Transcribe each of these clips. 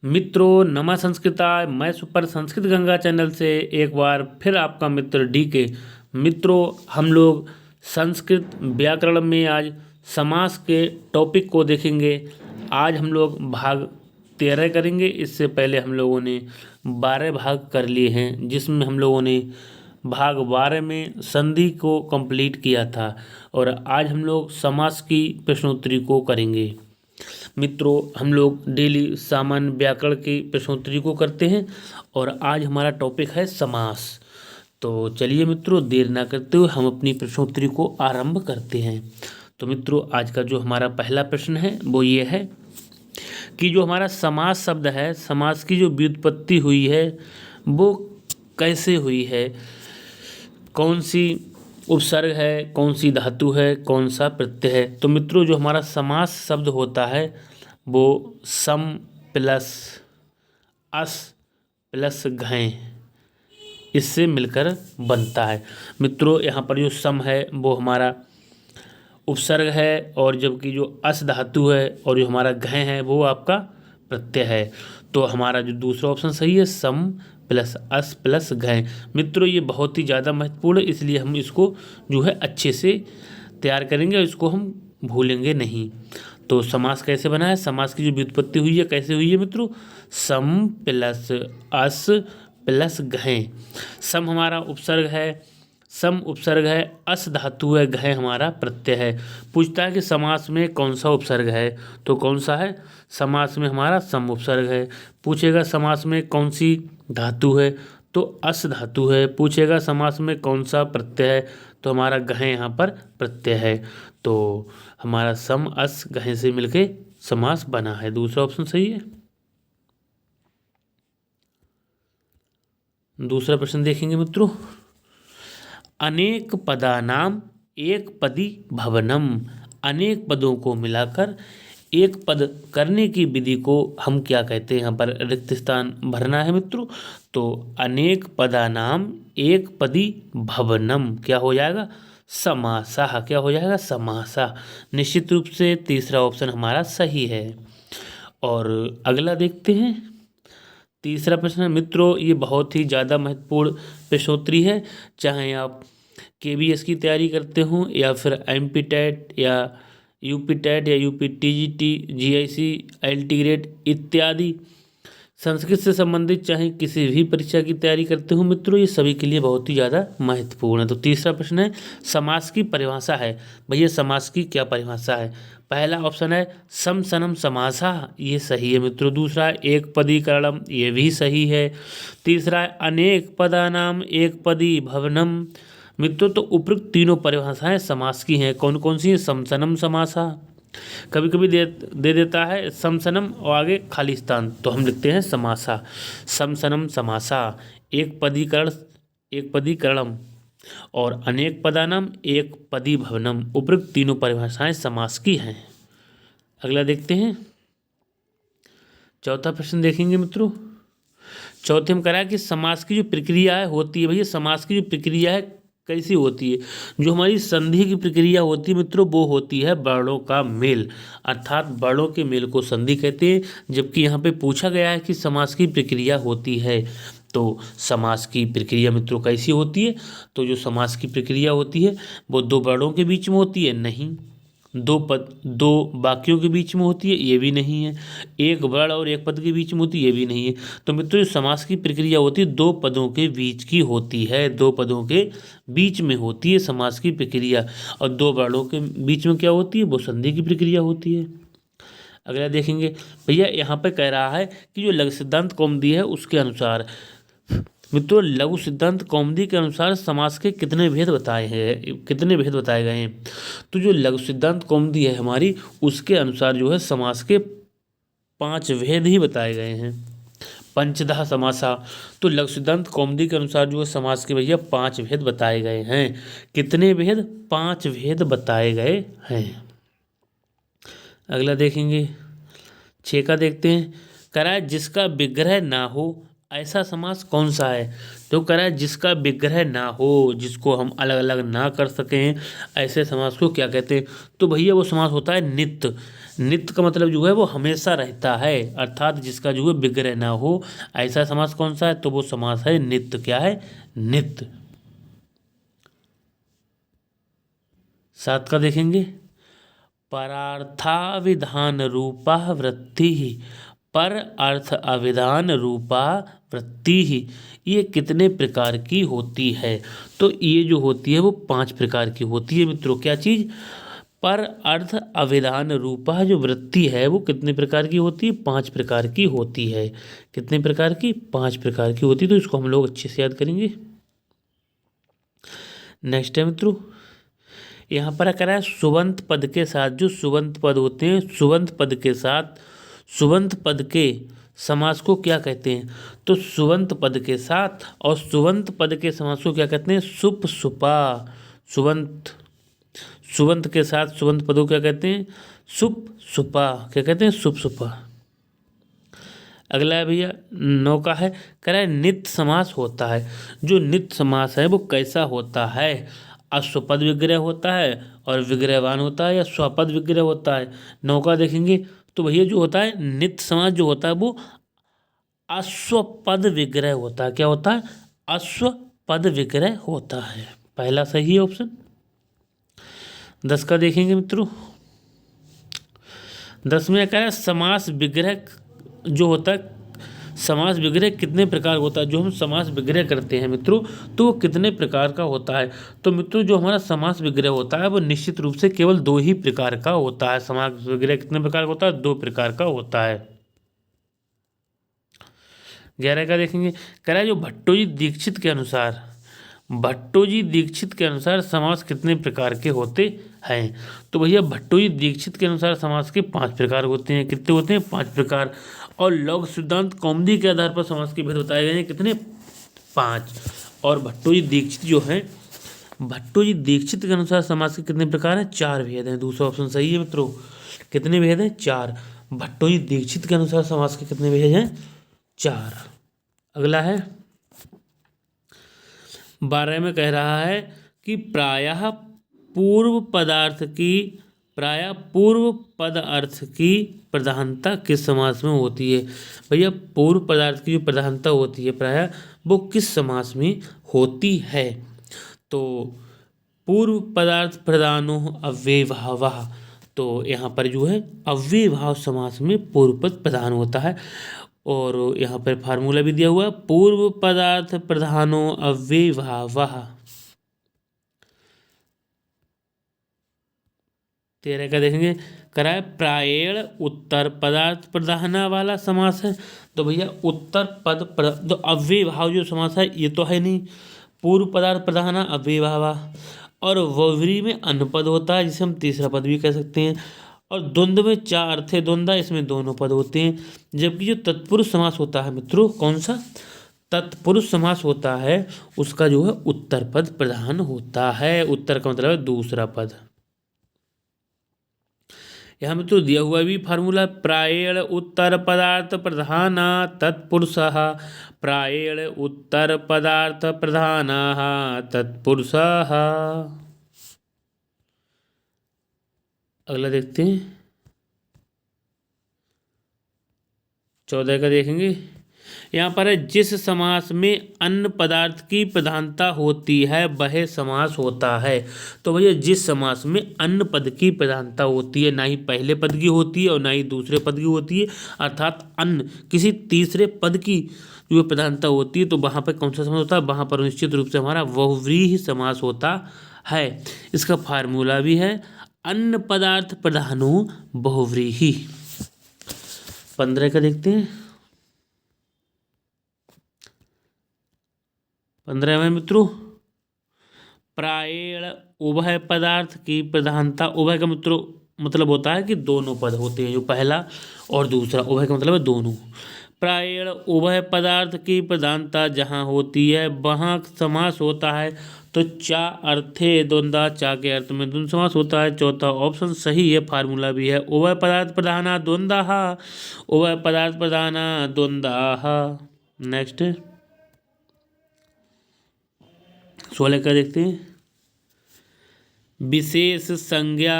मित्रों नमा संस्कृताय, मैं सुपर संस्कृत गंगा चैनल से एक बार फिर आपका मित्र डी के। मित्रों हम लोग संस्कृत व्याकरण में आज समास के टॉपिक को देखेंगे। आज हम लोग भाग 13 करेंगे। इससे पहले हम लोगों ने 12 भाग कर लिए हैं, जिसमें हम लोगों ने भाग 12 में संधि को कंप्लीट किया था और आज हम लोग समास की प्रश्नोत्तरी को करेंगे। मित्रों हम लोग डेली सामान्य व्याकरण की प्रश्नोत्तरी को करते हैं और आज हमारा टॉपिक है समास। तो चलिए मित्रों देर ना करते हुए हम अपनी प्रश्नोत्तरी को आरंभ करते हैं। तो मित्रों आज का जो हमारा पहला प्रश्न है वो ये है कि जो हमारा समास शब्द है, समास की जो व्युत्पत्ति हुई है वो कैसे हुई है, कौन सी उपसर्ग है, कौन सी धातु है, कौन सा प्रत्यय है। तो मित्रों जो हमारा समास शब्द होता है वो सम प्लस अस प्लस घय इससे मिलकर बनता है। मित्रों यहाँ पर जो सम है वो हमारा उपसर्ग है और जबकि जो अस धातु है और जो हमारा घय है वो आपका प्रत्यय है। तो हमारा जो दूसरा ऑप्शन सही है, सम प्लस अस प्लस घय। मित्रों ये बहुत ही ज़्यादा महत्वपूर्ण है, इसलिए हम इसको जो है अच्छे से तैयार करेंगे और इसको हम भूलेंगे नहीं। तो समास कैसे बना है, समास की जो व्युत्पत्ति हुई है कैसे हुई है मित्रों, सम प्लस अस प्लस घय। सम हमारा उपसर्ग है, सम उपसर्ग है, अस धातु है, घय हमारा प्रत्यय है। पूछता है कि समास में कौन सा उपसर्ग है, तो कौन सा है, समास में हमारा सम उपसर्ग है। पूछेगा समास में कौन सी धातु है, तो अस धातु है। पूछेगा समास में कौन सा प्रत्यय है, तो हमारा घय यहाँ पर प्रत्यय है। तो हमारा सम अस घय से मिलके समास बना है, दूसरा ऑप्शन सही है। दूसरा प्रश्न देखेंगे मित्रों, अनेक पदानाम एक पदी भवनम। अनेक पदों को मिलाकर एक पद करने की विधि को हम क्या कहते हैं, यहाँ पर रिक्त स्थान भरना है मित्रों। तो अनेक पदानाम एक पदी भवनम क्या हो जाएगा, समासा। क्या हो जाएगा, समासा। निश्चित रूप से तीसरा ऑप्शन हमारा सही है। और अगला देखते हैं, तीसरा प्रश्न है मित्रों, ये बहुत ही ज़्यादा महत्वपूर्ण प्रश्नोत्तरी है। चाहे आप KBS की तैयारी करते हो या फिर MP टेट या UP टेट या UP TGT GIC ILT grade इत्यादि संस्कृत से संबंधित चाहे किसी भी परीक्षा की तैयारी करते हो मित्रों, ये सभी के लिए बहुत ही ज़्यादा महत्वपूर्ण है। तो तीसरा प्रश्न है, समास की परिभाषा है। भैया समास की क्या परिभाषा है। पहला ऑप्शन है सम सनम समासा, ये सही है मित्रों। दूसरा है एक पदीकरणम, ये भी सही है। तीसरा है अनेक पदानाम एक पदी भवनम। मित्रों तो उपयुक्त तीनों परिभाषाएं समास की हैं। कौन कौन सी है, समसनम समासा, कभी कभी दे देता है समसनम और आगे खाली स्थान, तो हम लिखते हैं समासा। समसनम समासा, एक पदीकरण एक पदीकरणम और अनेक पदानाम एक पदी भवनम, उपयुक्त तीनों परिभाषाएं समास की हैं। अगला देखते हैं, चौथा प्रश्न देखेंगे मित्रों। चौथे में करा कि समास की जो प्रक्रिया है होती है, भैया समास की जो प्रक्रिया है कैसी होती है। जो हमारी संधि की प्रक्रिया होती है मित्रों वो होती है वर्णों का मेल, अर्थात वर्णों के मेल को संधि कहते हैं। जबकि यहाँ पे पूछा गया है कि समास की प्रक्रिया होती है, तो समास की प्रक्रिया मित्रों कैसी होती है। तो जो समास की प्रक्रिया होती है वो दो वर्णों के बीच में होती है, नहीं। दो वाक्यों के बीच में होती है, ये भी नहीं है। एक वर्ण और एक पद के बीच में होती है, ये भी नहीं है। तो मित्रों जो समास की प्रक्रिया होती है दो पदों के बीच की होती है, दो पदों के बीच में होती है समास की प्रक्रिया। और दो वर्णों के बीच में क्या होती है, वो संधि की प्रक्रिया होती है। अगला देखेंगे भैया, यहाँ पे कह रहा है कि जो लघु सिद्धांत कौमुदी है उसके अनुसार, मित्रों लघु सिद्धांत कौमुदी के अनुसार समास के कितने भेद बताए हैं, कितने भेद बताए गए हैं। तो जो लघु सिद्धांत कौमुदी है हमारी, उसके अनुसार जो है समास के 5 भेद ही बताए गए हैं। पंचधा समासा, तो लघु सिद्धांत कौमुदी के अनुसार जो है समास के भैया 5 भेद बताए गए हैं। कितने भेद, 5 भेद बताए गए हैं। अगला देखेंगे, 6 का देखते हैं। करा जिसका विग्रह ना हो ऐसा समास कौन सा है। तो कह रहा है जिसका विग्रह ना हो, जिसको हम अलग अलग ना कर सकें, ऐसे समास को क्या कहते हैं। तो भैया वो समास होता है नित्य। नित्य का मतलब जो है वो हमेशा रहता है, अर्थात जिसका जो है विग्रह ना हो, ऐसा समास कौन सा है? तो वो समास है नित्य। क्या है? नित्य। 7 का देखेंगे, परार्थाविधान रूपा वृत्ति ही, पर अर्थ अविधान रूपा वृत्ति ही, ये कितने प्रकार की होती है? तो ये जो होती है वो 5 प्रकार की होती है मित्रों। क्या चीज? पर अर्थ अविधान रूपा जो वृत्ति है वो कितने प्रकार की होती है? 5 प्रकार की होती है। कितने प्रकार की? 5 प्रकार की होती है। तो इसको हम लोग अच्छे से याद करेंगे। नेक्स्ट है मित्रों, यहाँ पर क्या है? सुबंत पद के साथ जो सुबंत पद होते हैं, सुबंत पद के साथ सुबंत पद के समास को क्या कहते हैं? तो सुबंत पद के साथ और सुबंत पद के समास को क्या कहते हैं? सुप सुपा। सुबंत सुबंत के साथ सुबंत पदों क्या कहते हैं? सुप सुपा। क्या कहते हैं? सुप सुपा। अगला है भैया 9 का है, कह रहा है नित्य समास होता है। जो नित्य समास है वो कैसा होता है? अश्वपद विग्रह होता है और विग्रहवान होता है, या स्वपद विग्रह होता है। 9 का देखेंगे तो भैया जो होता है नित्य समास जो होता है वो अश्वपद विग्रह होता है। क्या होता है? अश्वपद विग्रह होता है। पहला सही है ऑप्शन। 10 का देखेंगे मित्रों, 10 में क्या है? समास विग्रह जो होता है, समास विग्रह कितने प्रकार होता है? जो हम समास विग्रह करते हैं मित्रों तो वो कितने प्रकार का होता है? तो मित्रों जो हमारा समास विग्रह होता है वो निश्चित रूप से केवल 2 ही प्रकार का होता है। समास विग्रह कितने प्रकार का होता है? 2 प्रकार का होता है। 11 का देखेंगे, कह रहा है जो भट्टोजी दीक्षित के अनुसार, भट्टोजी दीक्षित के अनुसार समास कितने प्रकार के होते हैं? तो भैया भट्टोजी दीक्षित के अनुसार समास के 5 प्रकार होते हैं। कितने होते हैं? 5 प्रकार। और लौक सिद्धांत कौमुदी के आधार पर समास के भेद बताए गए हैं। कितने? 5। और भट्टोजी दीक्षित जो है, भट्टोजी दीक्षित के अनुसार समास के कितने प्रकार हैं? 4 भेद हैं। दूसरा ऑप्शन सही है मित्रों। कितने भेद हैं? 4। भट्टोजी दीक्षित के अनुसार समास के कितने भेद हैं? 4। अगला है 12 में कह रहा है कि प्रायः पूर्व पद अर्थ की प्रधानता किस समास में होती है? भैया पूर्व पदार्थ की जो प्रधानता होती है प्रायः वो किस समास में होती है? तो पूर्व पदार्थ प्रधानो अव्ययभावः, तो यहाँ पर जो है अव्ययभाव समास में पूर्व पद प्रधान होता है। और यहाँ पर फार्मूला भी दिया हुआ है, पूर्व पदार्थ प्रधानो अव्ययभावः। 13 का देखेंगे, कराए प्रायेण उत्तर पदार्थ प्रधाना वाला समास है। तो भैया उत्तर पद तो अव्ययभाव जो समास है ये तो है नहीं। पूर्व पदार्थ प्रधाना अव्ययभावा, और ववरी में अन्य पद होता है जिसे हम तीसरा पद भी कह सकते हैं। और द्वंद्व में 4 अर्थ है द्वंद्वा, इसमें दोनों पद होते हैं। जबकि जो तत्पुरुष समास होता है मित्रों, कौन सा? तत्पुरुष समास होता है उसका जो है उत्तर पद प्रधान होता है। उत्तर का मतलब है दूसरा पद। यहाँ में तो दिया हुआ भी फार्मूला, प्रायेण उत्तर पदार्थ प्रधाना तत्पुरुषः, प्रायेण उत्तर पदार्थ प्रधानाः तत्पुरुषः। अगला देखते हैं 14 का देखेंगे, यहाँ पर है जिस समास में अन्य पदार्थ की प्रधानता होती है वह समास होता है। तो भैया जिस समास में अन्य पद की प्रधानता होती है, ना ही पहले पद की होती है और ना ही दूसरे पद की होती है, अर्थात अन्य किसी तीसरे पद की जो प्रधानता होती है, तो वहाँ पर कौन सा समास होता है? वहाँ पर निश्चित रूप से हमारा बहुव्रीहि समास होता है। इसका फार्मूला भी है, अन्य पदार्थ प्रधानो बहुव्रीहि। 15 का देखते हैं, 15 में मित्रों प्रायेण उभय पदार्थ की प्रधानता, उभय का मित्रों मतलब होता है कि दोनों पद होते हैं, जो पहला और दूसरा, उभय का मतलब है दोनों। प्रायेण उभय पदार्थ की प्रधानता जहाँ होती है वहाँ समास होता है। तो चा अर्थे द्वंद्वा, चा के अर्थ में द्वंद्व समास होता है। चौथा ऑप्शन सही है, फार्मूला भी है, उभय पदार्थ प्रधाना द्वंद्वाः, उभय पदार्थ प्रधाना द्वंद्वाः। नेक्स्ट 16 का देखते हैं, विशेष संज्ञा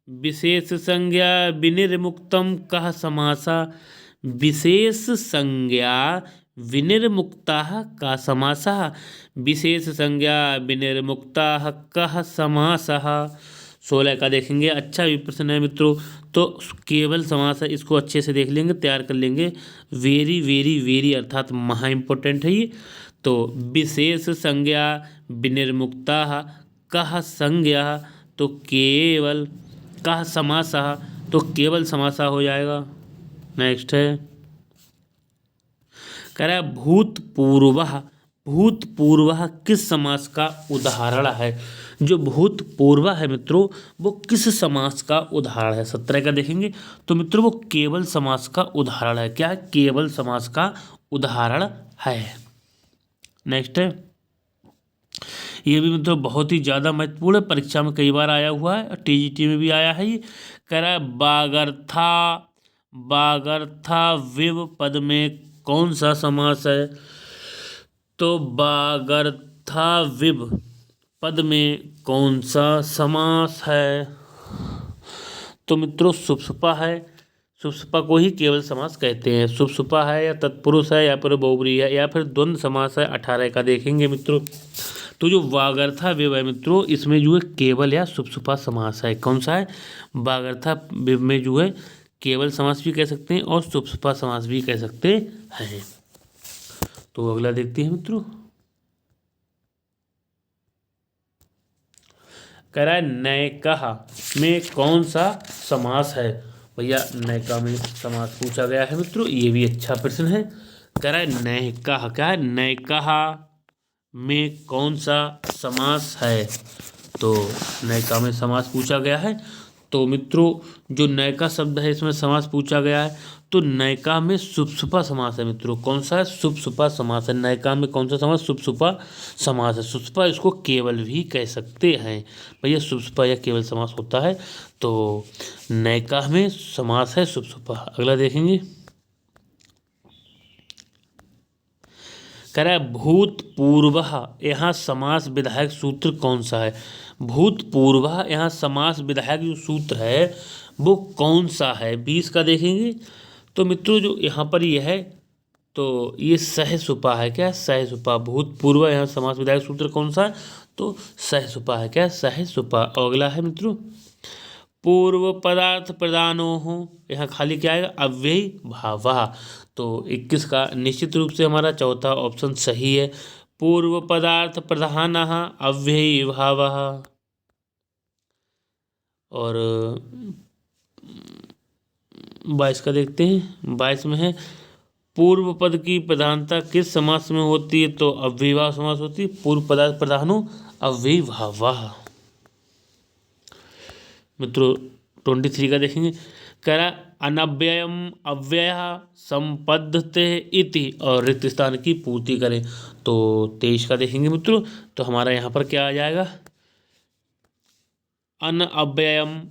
विशेष संज्ञा विनिर्मुक्तम कः समासा। विशेष संज्ञा विनिर्मुक्ताः का समासः। विशेष संज्ञा विनिर्मुक्ताः कः समासः। 16 का देखेंगे। अच्छा भी प्रश्न है मित्रों। तो केवल समास है, इसको अच्छे से देख लेंगे, तैयार कर लेंगे। वेरी वेरी वेरी अर्थात महा इम्पोर्टेंट है ये। तो विशेष संज्ञा विनिर्मुक्ताः कः संज्ञा, तो केवल कः समासः, तो केवल समासा हो जाएगा। नेक्स्ट है, कह रहा है भूतपूर्वः। भूतपूर्वः किस समास का उदाहरण है। जो भूतपूर्व है मित्रों वो किस समास का उदाहरण है। 17 का देखेंगे। तो मित्रों वो केवल समास का उदाहरण है। क्या है? केवल समास का उदाहरण है। नेक्स्ट है, ये भी मित्रों बहुत ही ज़्यादा महत्वपूर्ण है, परीक्षा में कई बार आया हुआ है, टीजीटी में भी आया है। ये कह रहा है बागर्था। बागर्था विव पद में कौन सा समास है। तो बागर्था विव पद में कौन सा समास है। तो मित्रों सुप्सुपा है। सुप्सुपा को ही केवल समास कहते हैं। सुप्सुपा है या तत्पुरुष है या फिर बहुब्री है या फिर द्वंद्व समास है। 18 का देखेंगे मित्रों। तो जो वागर्था विव है मित्रों इसमें जो है केवल या सुप्सुपा समास है। कौन सा है? वागर्था विव में जो है केवल समास भी कह सकते हैं और सुप्सुपा समास भी कह सकते हैं। तो अगला देखते हैं मित्रों। कह रहा है नैकः में कौन सा समास है। भैया नैका में समास पूछा गया है मित्रों, ये भी अच्छा प्रश्न है। कह रहा है नैकः, क्या है? नैकः में कौन सा समास है। तो नैका में समास पूछा गया है। तो मित्रों जो नैका शब्द है इसमें समास पूछा गया है। तो नैका में सुप्सुपा समास है मित्रों। कौन सा है? सुप्सुपा समास है। नैका में कौन सा समास? सुप्सुपा समास है। सुप्सुपा इसको केवल भी कह सकते हैं। भैया सुप्सुपा या केवल समास होता है। तो नैका में समास है सुप्सुपा। अगला देखेंगे। कह रहा है भूतपूर्वः यहाँ समास विधायक सूत्र कौन सा है। भूतपूर्वः यहाँ समास विधायक जो सूत्र है वो कौन सा है। 20 का देखेंगे। तो मित्रों जो यहाँ पर यह है तो ये सहसुपा है। क्या? सहसुपा। भूतपूर्व यहाँ समास विधायक सूत्र कौन सा है। तो सहसुपा है। क्या? सहसुपा। और अगला है मित्रों पूर्व पदार्थ प्रधानो हो। यहाँ खाली क्या आएगा? अव्ययी भावः। तो 21 का निश्चित रूप से हमारा चौथा ऑप्शन सही है। पूर्व पदार्थ प्रधानः अव्ययी भावः। और 22 का देखते हैं। 22 में है पूर्व पद की प्रधानता किस समास में होती है। तो अव्ययी भाव समास होती है। पूर्व पदार्थ प्रधानो अव्ययी भावः। मित्रों 23 का देखेंगे। करा अनव्ययम अव्यय संपद्यते इति और रिक्त स्थान की पूर्ति करें। तो 23 का देखेंगे मित्रों। तो हमारा यहाँ पर क्या आ जाएगा? अनव्ययम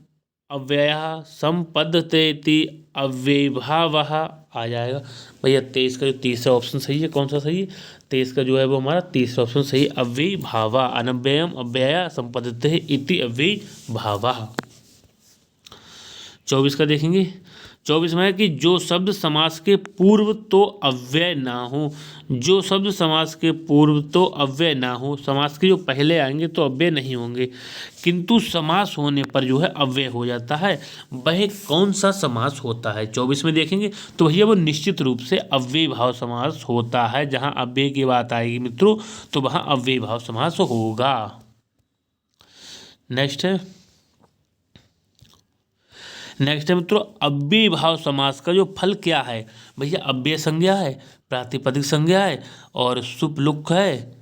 अव्यय संपद्यते इति अव्ययीभावः आ जाएगा। भैया 23 का जो तीसरा ऑप्शन सही है। कौन सा सही है? 23 का जो है वो हमारा तीसरा ऑप्शन सही है। अव्ययीभावः। अनव्ययम अव्यय संपद्यते इति अव्ययीभावः। 24 का देखेंगे। 24 में है कि जो शब्द समास के पूर्व तो अव्यय ना हो। जो शब्द समास के पूर्व तो अव्यय ना हो। समास के जो पहले आएंगे तो अव्यय नहीं होंगे किंतु समास होने पर जो है अव्यय हो जाता है। वह कौन सा समास होता है? 24 में देखेंगे तो भैया वो निश्चित रूप से अव्ययी भाव समास होता है। जहाँ अव्यय की बात आएगी मित्रों तो वहाँ अव्ययी भाव समास होगा। नेक्स्ट है मित्रों अव्ययी भाव समास का जो फल क्या है। भैया अव्यय संज्ञा है, प्रातिपदिक संज्ञा है और सुप लुक है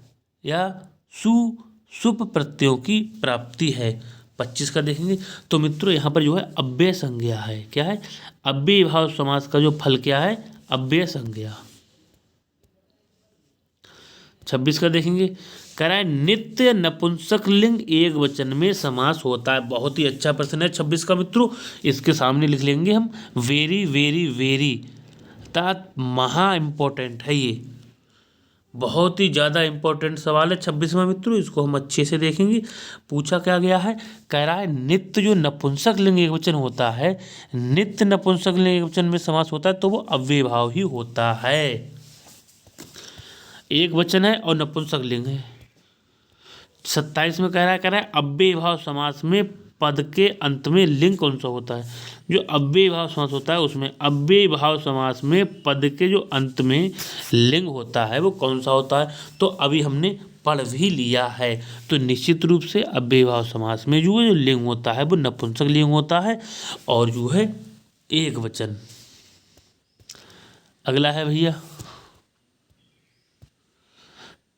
या सुप प्रत्ययों की प्राप्ति है। 25 का देखेंगे। तो मित्रों यहाँ पर जो है अव्यय संज्ञा है। क्या है? अव्ययी भाव समास का जो फल क्या है? अव्यय संज्ञा। 26 का देखेंगे। कह रहा है नित्य नपुंसक लिंग एक वचन में समास होता है। बहुत ही अच्छा प्रश्न है 26 का मित्रों। इसके सामने लिख लेंगे हम वेरी वेरी वेरी, अर्थात महा इम्पोर्टेंट है ये। बहुत ही ज़्यादा इंपॉर्टेंट सवाल है 26वां मित्रों, इसको हम अच्छे से देखेंगे। पूछा क्या गया है, कह रहा है नित्य जो नपुंसक लिंग एकवचन होता है, नित्य नपुंसक लिंग एकवचन में समास होता है तो वो अव्यय भाव ही होता है। एक वचन है और नपुंसक लिंग है। 27 में कह रहा है अव्यय भाव समास में पद के अंत में लिंग कौन सा होता है। जो अव्यय भाव समास होता है उसमें अव्यय भाव समास में पद के जो अंत में लिंग होता है वो कौन सा होता है, तो अभी हमने पढ़ भी लिया है। तो निश्चित रूप से अव्यय भाव समास में जो है जो लिंग होता है वो नपुंसक लिंग होता है और जो है एक वचन। अगला है भैया,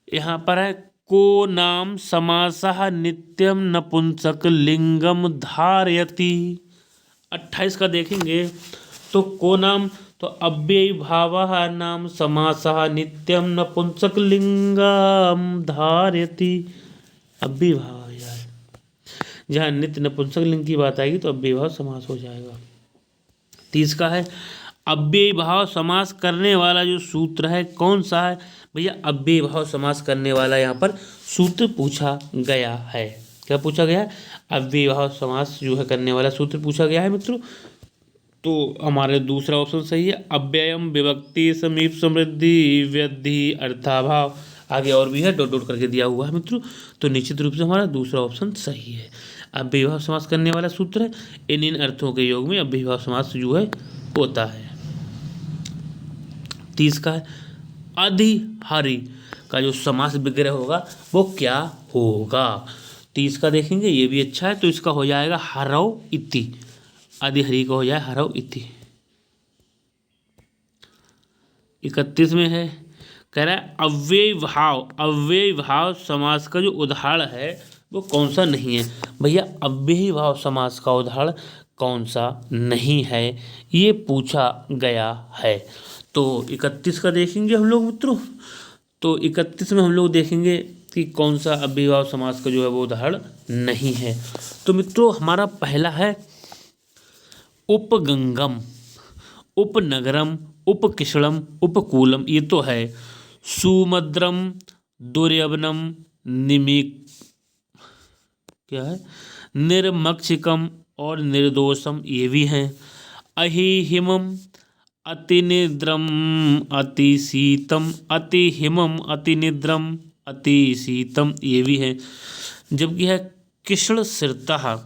यहाँ पर है को नाम समासः नित्यम नपुंसक लिंगम धारयति। 28 का देखेंगे तो को नाम तो अव्यय भावः नाम समासः नित्यम नपुंसक लिंगम धारयति। अव्यय भाव यार, जहाँ नित्य नपुंसक लिंग की बात आएगी तो अव्यय भाव समास हो जाएगा। 30 का है अव्यय भाव समास करने वाला जो सूत्र है कौन सा है। भैया अव्यय भाव समास करने वाला यहाँ पर सूत्र पूछा गया है। क्या पूछा गया है, अव्यय भाव समास जो है करने वाला सूत्र पूछा गया है मित्रों। तो हमारे दूसरा ऑप्शन सही है, अव्ययम विभक्ति समीप समृद्धि व्यद्धि अर्थाभाव। आगे और भी है, डॉट डॉट करके दिया हुआ है मित्रों। तो निश्चित रूप से हमारा दूसरा ऑप्शन सही है। अव्यय भाव समास करने वाला सूत्र है, इन अर्थों के योग में अव्यय भाव समास जो है होता है। 30 का है अधिहरि का जो समास विग्रह होगा वो क्या होगा। 30 का देखेंगे, ये भी अच्छा है, तो इसका हो जाएगा हरौ इति। अधिहरि का हो जाए हरौ इति। 31 में है, कह रहा है अव्यय भाव समास का जो उदाहरण है वो कौन सा नहीं है। भैया अव्यय भाव समास का उदाहरण कौन सा नहीं है ये पूछा गया है। तो 31 का देखेंगे हम लोग मित्रों। तो 31 में हम लोग देखेंगे कि कौन सा अव्यय भाव समास का जो है वो उदाहरण नहीं है। तो मित्रों हमारा पहला है उपगंगम, उपनगरम, उपकिशणम, उपकूलम। ये तो है सुमद्रम, दुर्यवनम, निमिक क्या है निर्मक्षिकम और निर्दोषम ये भी हैं। अहिहिमम, अतिनिद्रम, अतिशीतम, अतिहिमम, अतिनिद्रम, अतिशीतम ये भी हैं। जबकि है कृष्ण सिरतः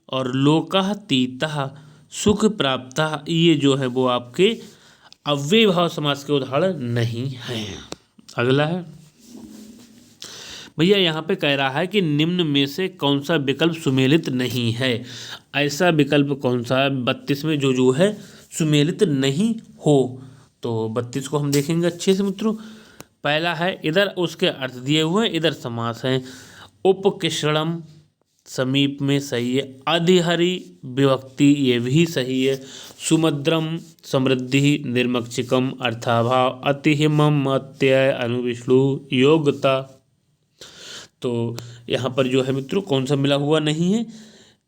और लोकः तीतः सुख प्राप्तः ये जो है वो आपके अव्यय भाव समास के उदाहरण नहीं हैं। अगला है भैया, यहाँ पे कह रहा है कि निम्न में से कौन सा विकल्प सुमेलित नहीं है। ऐसा विकल्प कौन सा है 32 में जो है सुमेलित नहीं हो। तो 32 को हम देखेंगे अच्छे से मित्रों। पहला है इधर उसके अर्थ दिए हुए हैं, इधर समास है। उपकिशणम समीप में सही है। अधिहरि विभक्ति ये भी सही है। सुमद्रम समृद्धि, निर्मक्षिकम अर्थाभाव, अतिहिमम अत्यय, अनुविष्णु योग्यता। तो यहाँ पर जो है मित्रों कौन सा मिला हुआ नहीं है।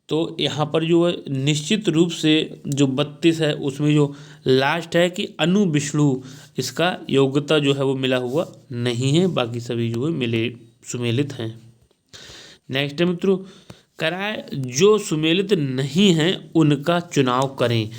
तो यहाँ पर जो है निश्चित रूप से जो 32 है उसमें जो लास्ट है कि अनुविष्णु, इसका योग्यता जो है वो मिला हुआ नहीं है, बाकी सभी जो है मिले सुमेलित हैं। नेक्स्ट है मित्रों, कराए जो सुमेलित नहीं हैं उनका चुनाव करें।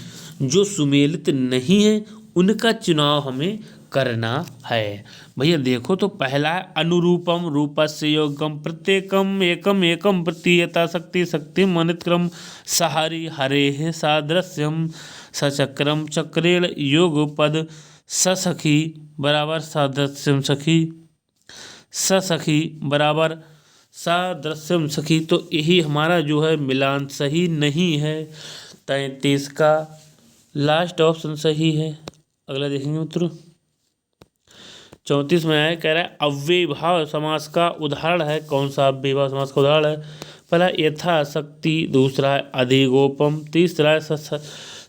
जो सुमेलित नहीं है उनका चुनाव हमें करना है। भैया देखो तो पहला है अनुरूपम, रूपस्य योगम, प्रत्येकम, एकम एकम प्रतीयता, शक्ति शक्ति मनित क्रम, सहारी हरे सादृश्यम, सचक्रम चक्रेण योग पद, ससखी बराबर सादृश्यम सखी, ससखी बराबर सादृश्यम सखी। तो यही हमारा जो है मिलान सही नहीं है। 33 का लास्ट ऑप्शन सही है। अगला देखेंगे मित्रों। 34 में है, कह रहा है अव्यय भाव समास का उदाहरण है कौन सा। अव्यय भाव समास का उदाहरण है पहला यथाशक्ति, दूसरा है अधिगोपम, तीसरा है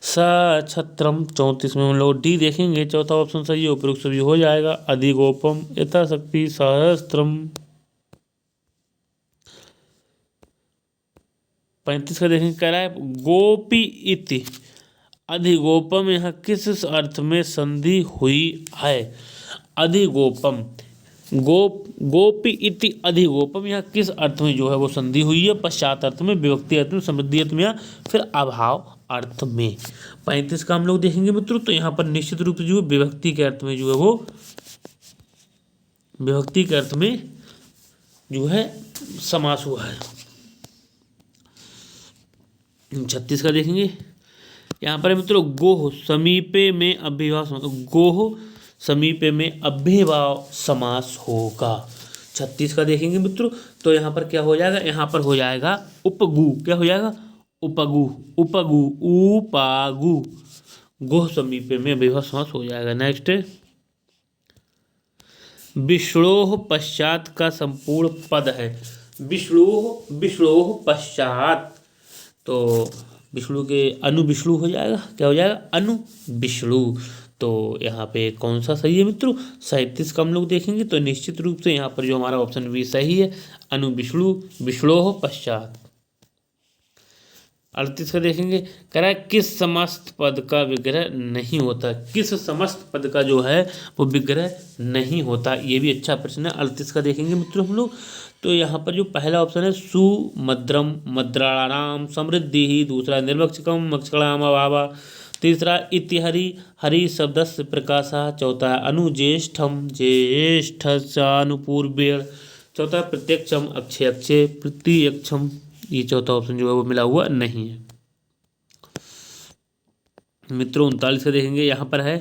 सछत्रम। 34 में हम लोग डी देखेंगे, चौथा ऑप्शन सही है, उपयुक्त सभी हो जाएगा। अधिगोपम, यथाशक्ति, सहस्त्रम। 35 का देखेंगे, कह रहा है गोपी इति अधिगोपम, यहाँ किस अर्थ में संधि हुई है। अधिगोपम गोपी इति अधिगोपम, यहाँ किस अर्थ में जो है वो संधि हुई है? पश्चात अर्थ में, विभक्ति अर्थ में, समृद्धि अर्थ में या फिर अभाव अर्थ में। 35 का हम लोग देखेंगे मित्रों, तो यहाँ पर निश्चित रूप से जो है विभक्ति के अर्थ में जो है वो, विभक्ति के अर्थ में जो है समास हुआ है। 36 का देखेंगे, यहाँ पर मित्रों गोह समीपे में अव्ययभाव, गोह समीपे में अव्ययभाव समास होगा। 36 का देखेंगे मित्रों, तो यहाँ पर क्या हो जाएगा? यहाँ पर हो जाएगा उपगु। क्या हो जाएगा? उपगु। उपगु, उपागु, गोह समीपे में अव्ययभाव समास हो जाएगा। नेक्स्ट, विष्णोह पश्चात का संपूर्ण पद है। विष्णोह, विष्णोह पश्चात, तो विष्णु के अनु विष्णु हो जाएगा। क्या हो जाएगा? अनु विष्णु। तो यहाँ पे कौन सा सही है मित्रों? 37 का हम लोग देखेंगे, तो निश्चित रूप से यहाँ पर जो हमारा ऑप्शन बी सही है, अनु विष्णु, विष्णोह पश्चात। 38 का देखेंगे, कह रहा है किस समस्त पद का विग्रह नहीं होता? किस समस्त पद का जो है वो विग्रह नहीं होता? ये भी अच्छा प्रश्न है। 38 का देखेंगे मित्रों हम लोग, तो यहाँ पर जो पहला ऑप्शन है सुमद्रम मद्राणाम समृद्धि ही, दूसरा निर्मक्षकम मक्षकणाम अभावा, तीसरा इतिहरि हरि शब्दस्य प्रकाशा, चौथा अनुज्येष्ठम ज्येष्ठ अनुपूर्वेण, चौथा प्रत्यक्षम अक्षय अक्षय प्रत्यक्षम। ये चौथा ऑप्शन जो है वो मिला हुआ नहीं है मित्रों। 39 का देखेंगे, यहाँ पर है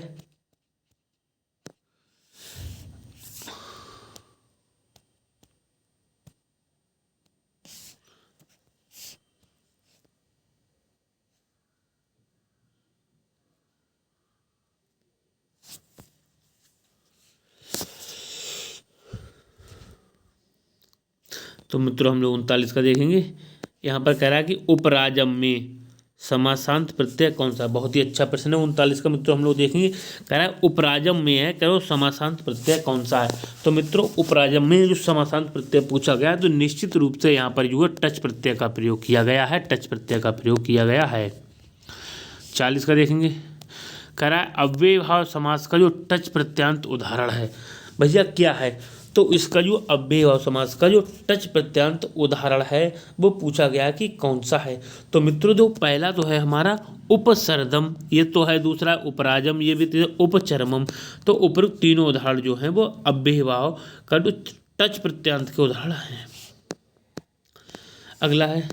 तो मित्रों हम लोग 39 का देखेंगे, यहाँ पर कह रहा है कि उपराजम में समासांत प्रत्यय कौन सा? बहुत ही अच्छा प्रश्न है 39 का मित्रों, हम लोग देखेंगे। कह रहा है उपराजम में है, कह रहा समासांत प्रत्यय कौन सा है? तो मित्रों उपराजम में जो समासांत प्रत्यय पूछा गया है, तो निश्चित रूप से यहाँ पर जो है टच प्रत्यय का प्रयोग किया गया है। टच प्रत्यय का प्रयोग किया गया है। 40 का देखेंगे, कह रहा है अव्ययभाव समास का जो टच प्रत्यांत उदाहरण है भैया क्या है? तो इसका जो अव्ययभाव समास का जो टच प्रत्यांत उदाहरण है वो पूछा गया कि कौन सा है? तो मित्रों जो पहला तो है हमारा उपसर्दम, ये तो है, दूसरा उपराजम, ये भी उपचरमम। तो उपरोक्त तीनों उदाहरण जो हैं वो अव्ययभाव का जो टच प्रत्यांत के उदाहरण हैं। अगला है,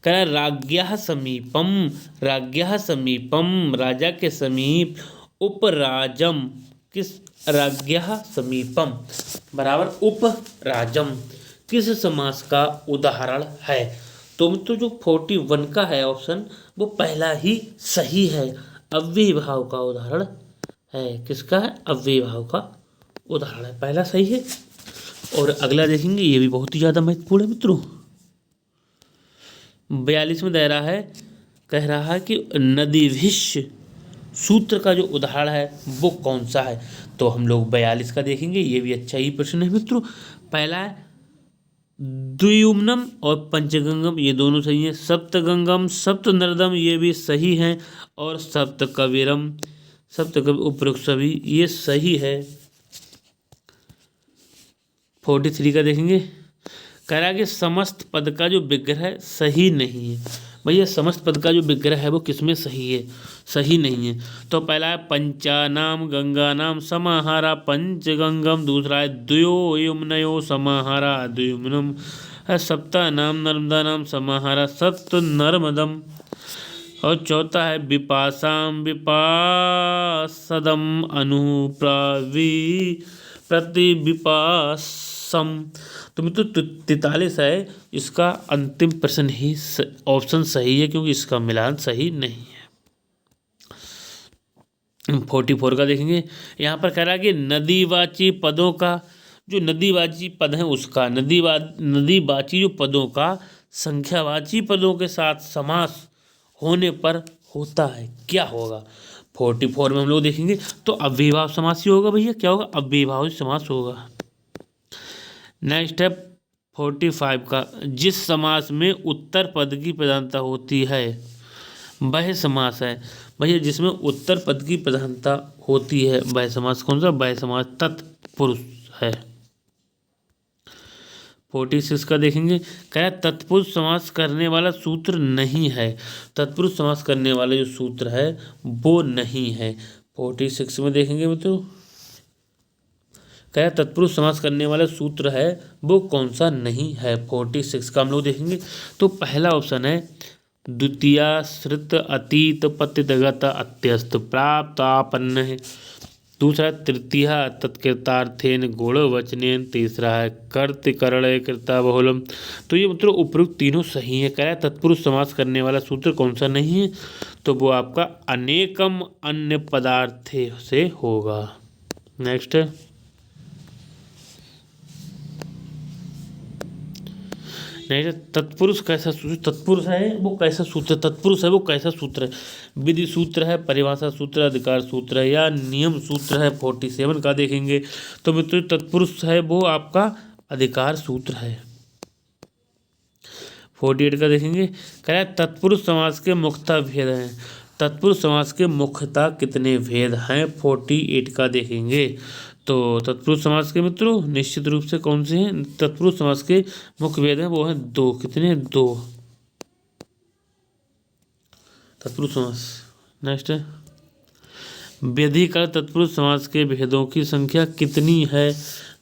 कह रहा है राज्ञः समीपम, राज्ञः समीपम, राजा के समीप, उपराजम, किस? राज्ञः समीपम बराबर उपराजम किस समास का उदाहरण है? तो मित्रों जो 41 का है ऑप्शन वो पहला ही सही है, अव्ययभाव का उदाहरण है। किसका है? अव्ययभाव का उदाहरण है, पहला सही है। और अगला देखेंगे, ये भी बहुत ही ज़्यादा महत्वपूर्ण है मित्रों। 42 में दे रहा है, कह रहा है कि नदीभिष सूत्र का जो उदाहरण है वो कौन सा है? तो हम लोग 42 का देखेंगे, ये भी अच्छा ही प्रश्न है मित्रों। पहला है द्वियुम्नम और पंचगंगम, ये दोनों सही हैं। सप्तगंगम सप्तनर्दम, ये भी सही हैं। और सप्तकविरम, सप्तकवि उपरोक्त सभी ये सही है। 43 का देखेंगे, कह रहा है कि समस्त पद का जो विग्रह सही नहीं है। भैया समस्त पद का जो विग्रह है वो किसमें सही है? सही नहीं है। तो पहला है पंचानाम गंगानाम समाहारा पंचगंगम, दूसरा है द्वयो यमुनयो समाहारा द्वयुम्नम, सप्तानाम नर्मदानाम समाहारा सप्त नर्मदम, और चौथा है विपासाम विपासदम अनुप्रावी प्रति विपासम। तो मित्रों 43 है, इसका अंतिम प्रश्न ही ऑप्शन सही है क्योंकि इसका मिलान सही नहीं है। 44 का देखेंगे, यहाँ पर कह रहा है कि नदीवाची पदों का जो नदीवाची पद है उसका नदीवाची जो पदों का संख्यावाची पदों के साथ समास होने पर होता है, क्या होगा? 44 में हम लोग देखेंगे तो अव्ययभाव समास ही होगा भैया। क्या होगा? अव्ययभाव समास होगा। नेक्स्ट है 45 का, जिस समास में उत्तर पद की प्रधानता होती है वह समास है। भैया जिसमें उत्तर पद की प्रधानता होती है वह समास कौन सा? वह समास तत् तत्पुरुष है। 46 का देखेंगे, क्या तत्पुरुष समास करने वाला सूत्र नहीं है। तत्पुरुष समास करने वाला जो सूत्र है वो नहीं है। 46 में देखेंगे मित्रों, क्या तत्पुरुष समास करने वाला सूत्र है वो कौन सा नहीं है। 46 का हम लोग देखेंगे तो पहला ऑप्शन है द्वितीयाश्रित अतीत पतितगत अत्यस्त प्राप्त आपन्न है। दूसरा तृतीय तत्कृतार्थेन गुणवचनेन। तीसरा है कर्तकरण कृता बहुलम। तो ये मतलब उपयुक्त तीनों सही है। कह रहा है तत्पुरुष समास करने वाला सूत्र कौन सा नहीं है, तो वो आपका अनेकम अन्य पदार्थे से होगा। नेक्स्ट है तत्पुरुष कैसा सूत्र, तत्पुरुष है वो कैसा सूत्र, तत्पुरुष है वो कैसा सूत्र है। विधि सूत्र है, परिभाषा सूत्र, अधिकार सूत्र है या नियम सूत्र है। 47 का देखेंगे तो मित्रों तत्पुरुष है वो आपका अधिकार सूत्र है। 48 का देखेंगे, क्या तत्पुरुष समास के मुख्यतः भेद हैं। तत्पुरुष समास के मुख्यतः कितने भेद हैं। 48 का देखेंगे तो तत्पुरुष समास के मित्रों निश्चित रूप से कौन से हैं। तत्पुरुष समास के मुख्य भेद हैं वो हैं दो। कितने, दो तत्पुरुष समास। नेक्स्ट है व्यधिकरण तत्पुरुष समास के भेदों की संख्या कितनी है।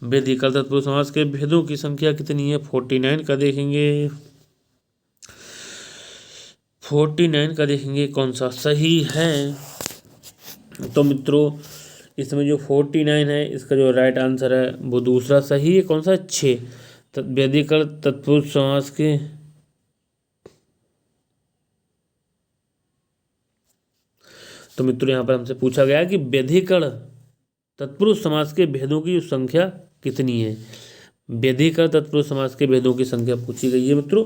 व्यधिकरण तत्पुरुष समास के भेदों की संख्या कितनी है। 49 का देखेंगे। 49 का देखेंगे कौन सा सही है। तो मित्रों इसमें जो 49 है इसका जो राइट आंसर है वो दूसरा सही है। कौन सा, 6। व्यधिकरण तत्पुरुष समास के तो मित्रों यहाँ पर हमसे पूछा गया कि व्यधिकरण तत्पुरुष समास के भेदों की संख्या कितनी है। व्यधिकरण तत्पुरुष समास के भेदों की संख्या पूछी गई है मित्रों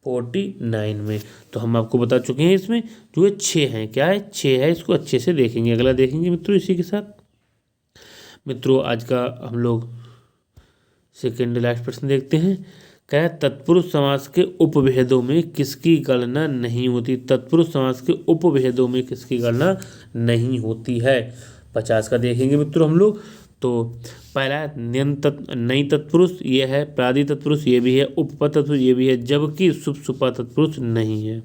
49 में। तो हम आपको बता चुके हैं इसमें जो है 6 हैं। क्या है, 6 है। इसको अच्छे से देखेंगे। अगला देखेंगे मित्रों इसी के साथ। मित्रों आज का हम लोग सेकेंड लास्ट प्रश्न देखते हैं। क्या तत्पुरुष समास के उपभेदों में किसकी गणना नहीं होती। तत्पुरुष समास के उपभेदों में किसकी गणना नहीं होती है। 50 का देखेंगे मित्रों हम लोग तो पहला है नई तत्पुरुष, ये है प्रादि तत्पुरुष, ये भी है उपपद तत्पुरुष, ये भी है, जबकि सुपा तत्पुरुष नहीं है।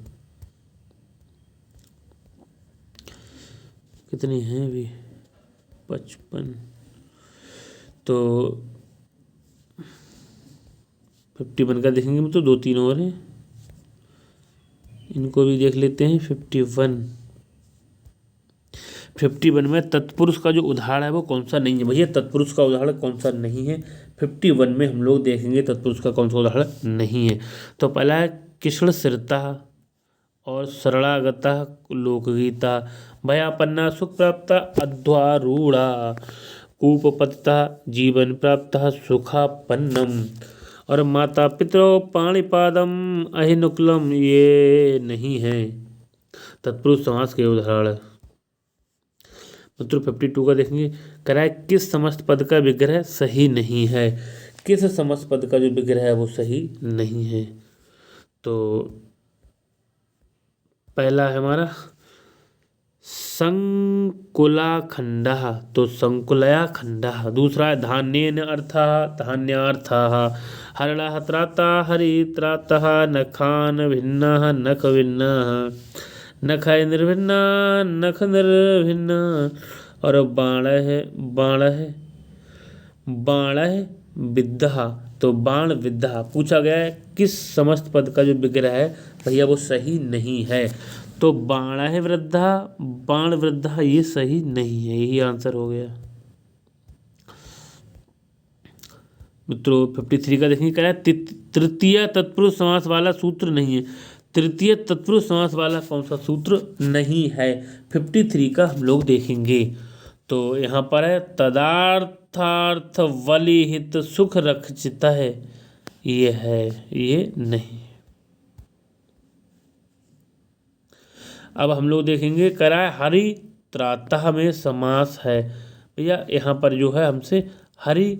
कितनी है अभी, 55। तो 51 का देखेंगे तो 2-3 और हैं, इनको भी देख लेते हैं। 51 में तत्पुरुष का जो उदाहरण है वो कौन सा नहीं है। भैया तत्पुरुष का उदाहरण कौन सा नहीं है। 51 में हम लोग देखेंगे तत्पुरुष का कौन सा उदाहरण नहीं है। तो पहला है कृष्ण सिरता और सरलागता लोकगीता, भयापन्ना सुख प्राप्त अध्वारूढ़ा, कूपपतिता जीवन प्राप्त सुखापन्नम और माता पितरो पाणिपादम अहिनुकुलम, ये नहीं है तत्पुरुष समास के उदाहरण। मित्रों 52 का देखेंगे, कराए किस समस्त पद का विग्रह सही नहीं है। किस समस्त पद का जो विग्रह है वो सही नहीं है। तो पहला है हमारा संकुला खंडा, तो संकुलया खंडा। दूसरा है धान्येन अर्थः धान्यार्थः, हरणः त्राता हरित्रातः, नखान भिन्नः नख भिन्नः, नखय निर्भिन्ना नख निर्भिन्ना और बाण है विद्या, तो बाण विद्या। पूछा गया है किस समस्त पद का जो विग्रह है भैया वो सही नहीं है। तो बाण है वृद्धा, बाण वृद्धा ये सही नहीं है, यही आंसर हो गया। मित्रों 53 का देखेंगे, क्या है तृतीय तत्पुरुष समास वाला सूत्र नहीं है। तृतीय तत्पुरुष समास वाला कौन सा सूत्र नहीं है। 53 का हम लोग देखेंगे तो यहाँ पर है तदार्थार्थ वलिहित सुख रक्षित है, ये है, ये नहीं। अब हम लोग देखेंगे कराए हरि त्रातः में समास है। भैया यहाँ पर जो है हमसे हरि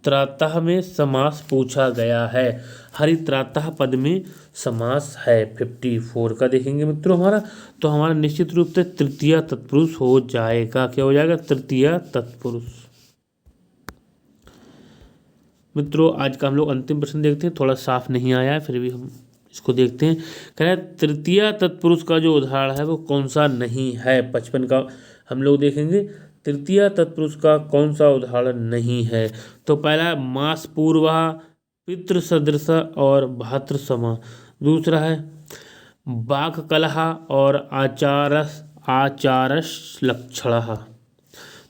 त्रातः में समास पूछा गया है। हरि त्रातः पद में समास है। 54 का देखेंगे मित्रों हमारा, तो हमारा निश्चित रूप से तृतीय तत्पुरुष हो जाएगा। क्या हो जाएगा, तृतीय तत्पुरुष। मित्रों आज का हम लोग अंतिम प्रश्न देखते हैं, थोड़ा साफ नहीं आया है फिर भी हम इसको देखते हैं। कह रहा है तृतीय तत्पुरुष का जो उदाहरण है वो कौन सा नहीं है। 55 का हम लोग देखेंगे तृतीय तत्पुरुष का कौन सा उदाहरण नहीं है। तो पहला है मास पूर्वा, पितृ सदृश और भातृ समा। दूसरा है वाक् कलहा और आचारस लक्षण।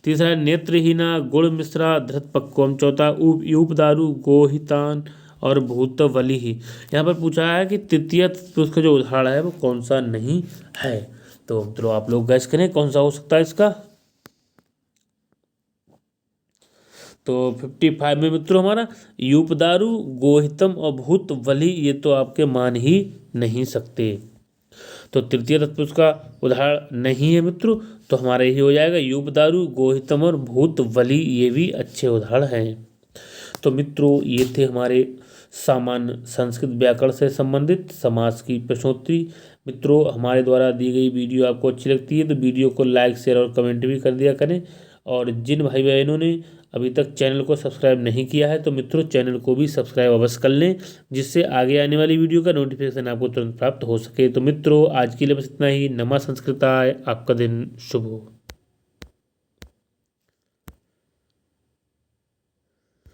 तीसरा है नेत्रहीना गुड़ मिश्रा धृत पक्वम। चौथा यूपदारु गोहितान और भूतबली ही। यहाँ पर पूछा है कि तृतीय पुरुष का जो उदाहरण है वो कौन सा नहीं है। तो मित्रों आप लोग गैस करें कौन सा हो सकता है इसका। तो 55 में मित्रों हमारा यूपदारु गोहितम और भूतबली ये तो आपके मान ही नहीं सकते। तो तृतीय तत्पुरुष का उदाहरण नहीं है मित्रों, तो हमारा यही हो जाएगा यूपदारु गोहितम और भूतबली, ये भी अच्छे उदाहरण हैं। तो मित्रों ये थे हमारे सामान्य संस्कृत व्याकरण से संबंधित समास की प्रश्नोत्तरी। मित्रों हमारे द्वारा दी गई वीडियो आपको अच्छी लगती है तो वीडियो को लाइक शेयर और कमेंट भी कर दिया करें। और जिन भाई बहनों ने अभी तक चैनल को सब्सक्राइब नहीं किया है तो मित्रों चैनल को भी सब्सक्राइब अवश्य कर लें, जिससे आगे आने वाली वीडियो का नोटिफिकेशन आपको तुरंत प्राप्त हो सके। तो मित्रों आज के लिए बस इतना ही। नमः संस्कृताय, आपका दिन शुभ हो।